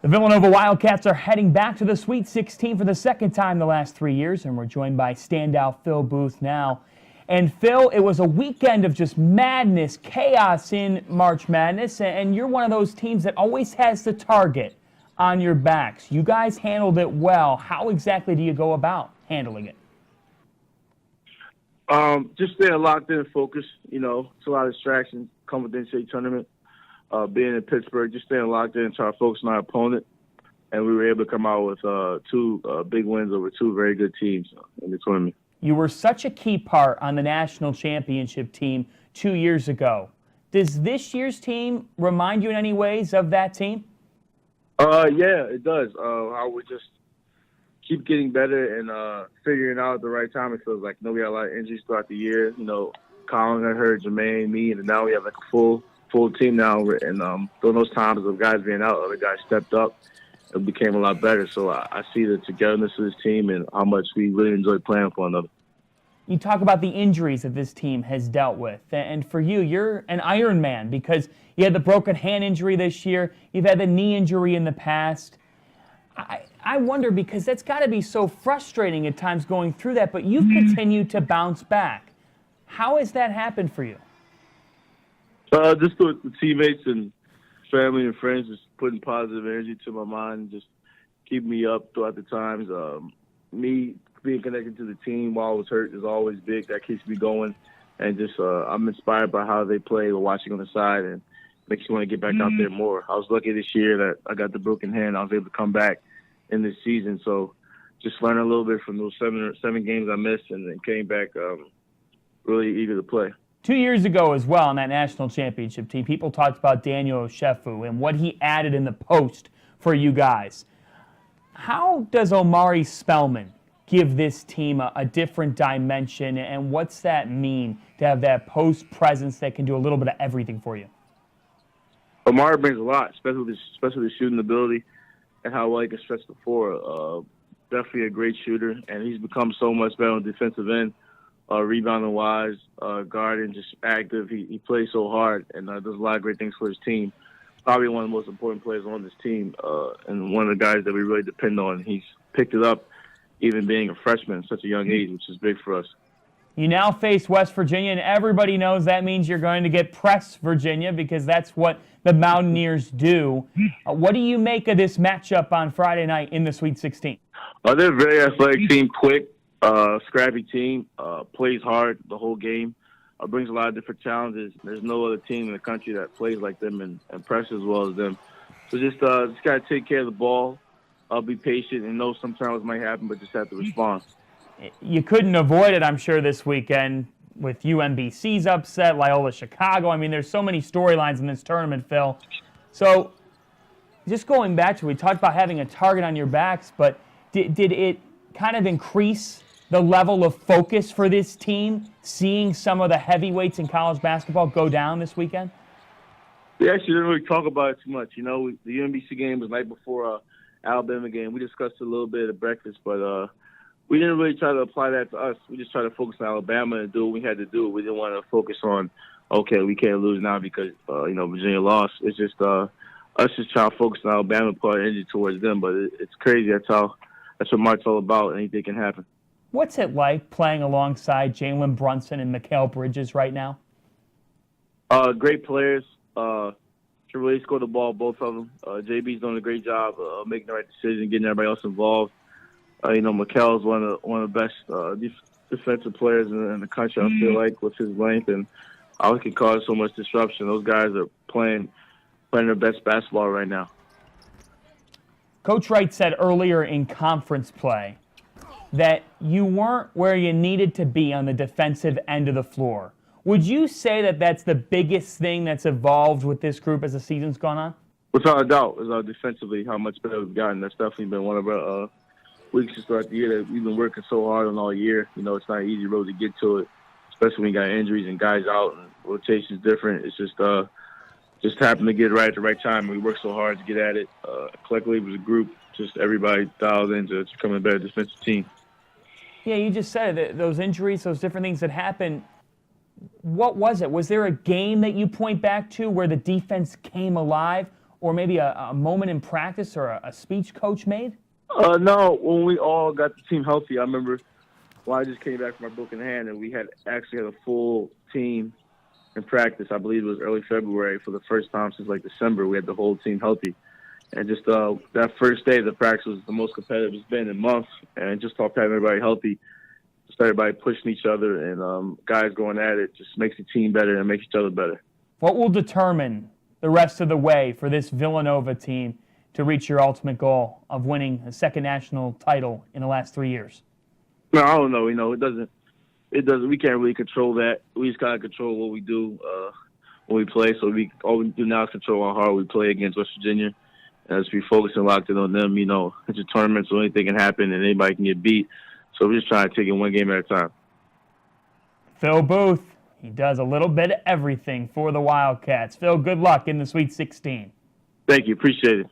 The Villanova Wildcats are heading back to the Sweet 16 for the second time in the last 3 years, and we're joined by standout Phil Booth now. And Phil, it was a weekend of just madness, chaos in March Madness, and you're one of those teams that always has the target on your backs. You guys handled it well. How exactly do you go about handling it? Just staying locked in and focused. You know, it's a lot of distractions come with the NCAA tournament. Being in Pittsburgh, just staying locked in, trying to focus on our opponent. And we were able to come out with two big wins over two very good teams in the tournament. You were such a key part on the national championship team 2 years ago. Does this year's team remind you in any ways of that team? Yeah, it does. How we just keep getting better and figuring out at the right time. It feels like, we had a lot of injuries throughout the year. Colin got hurt, Jermaine, me, and now we have like a full team now. And during those times of guys being out, other guys stepped up. It became a lot better. So I see the togetherness of this team and how much we really enjoy playing for one another. You talk about the injuries that this team has dealt with. And for you, you're an Iron Man because you had the broken hand injury this year. You've had the knee injury in the past. I wonder, because that's got to be so frustrating at times going through that, but you've continued to bounce back. How has that happened for you? Just with the teammates and family and friends, just putting positive energy to my mind, just keeping me up throughout the times. Me being connected to the team while I was hurt is always big. That keeps me going. And just I'm inspired by how they play or watching on the side, and makes you want to get back out there more. I was lucky this year that I got the broken hand. I was able to come back in this season. So just learning a little bit from those seven games I missed, and then came back really eager to play. 2 years ago as well in that national championship team, people talked about Daniel Oshefu and what he added in the post for you guys. How does Omari Spellman give this team a different dimension, and what's that mean to have that post presence that can do a little bit of everything for you? Omari brings a lot, especially the shooting ability and how well he can stretch the floor. Definitely a great shooter, and he's become so much better on the defensive end. Rebounding-wise, guarding, just active. He plays so hard and does a lot of great things for his team. Probably one of the most important players on this team, and one of the guys that we really depend on. He's picked it up, even being a freshman at such a young age, which is big for us. You now face West Virginia, and everybody knows that means you're going to get press Virginia because that's what the Mountaineers do. What do you make of this matchup on Friday night in the Sweet 16? They're a very athletic team, quick. Scrappy team, plays hard the whole game, brings a lot of different challenges. There's no other team in the country that plays like them and presses as well as them. So just got to take care of the ball, be patient, and know sometimes it might happen, but just have to respond. You couldn't avoid it, I'm sure, this weekend with UMBC's upset, Loyola Chicago. I mean, there's so many storylines in this tournament, Phil. So just going back to, we talked about having a target on your backs, but did it kind of increase the level of focus for this team, seeing some of the heavyweights in college basketball go down this weekend? We actually didn't really talk about it too much. The UMBC game was right before Alabama game. We discussed it a little bit at breakfast, but we didn't really try to apply that to us. We just tried to focus on Alabama and do what we had to do. We didn't want to focus on, okay, we can't lose now because, Virginia lost. It's just us just trying to focus on Alabama, put our energy towards them. But it's crazy. That's what March's all about. Anything can happen. What's it like playing alongside Jalen Brunson and McHale Bridges right now? Great players. Can really score the ball, both of them. JB's doing a great job making the right decision, getting everybody else involved. McHale's one of the best defensive players in the country, I feel like, with his length and how he can cause so much disruption. Those guys are playing their best basketball right now. Coach Wright said earlier in conference play that you weren't where you needed to be on the defensive end of the floor. Would you say that that's the biggest thing that's evolved with this group as the season's gone on? Without a doubt, is defensively how much better we've gotten. That's definitely been one of our weaknesses throughout the year that we've been working so hard on all year. It's not an easy road to get to it, especially when you got injuries and guys out and rotation's different. It's just happened to get it right at the right time. We worked so hard to get at it. Collectively, it was a group, just everybody dialed into becoming a better defensive team. Yeah, you just said it, those injuries, those different things that happened. What was it? Was there a game that you point back to where the defense came alive, or maybe a moment in practice or a speech coach made? No, when we all got the team healthy, I remember when I just came back from my broken hand and we had a full team in practice. I believe it was early February for the first time since like December. We had the whole team healthy. And just that first day, the practice was the most competitive it's been in months. And just off having everybody healthy, just everybody pushing each other and guys going at it just makes the team better and makes each other better. What will determine the rest of the way for this Villanova team to reach your ultimate goal of winning a second national title in the last 3 years? No, I don't know. It doesn't. We can't really control that. We just gotta control what we do when we play. So all we do now is control how hard we play against West Virginia. And just be focused and locked in on them. It's a tournament, so anything can happen and anybody can get beat. So we're just trying to take it one game at a time. Phil Booth, he does a little bit of everything for the Wildcats. Phil, good luck in the Sweet 16. Thank you. Appreciate it.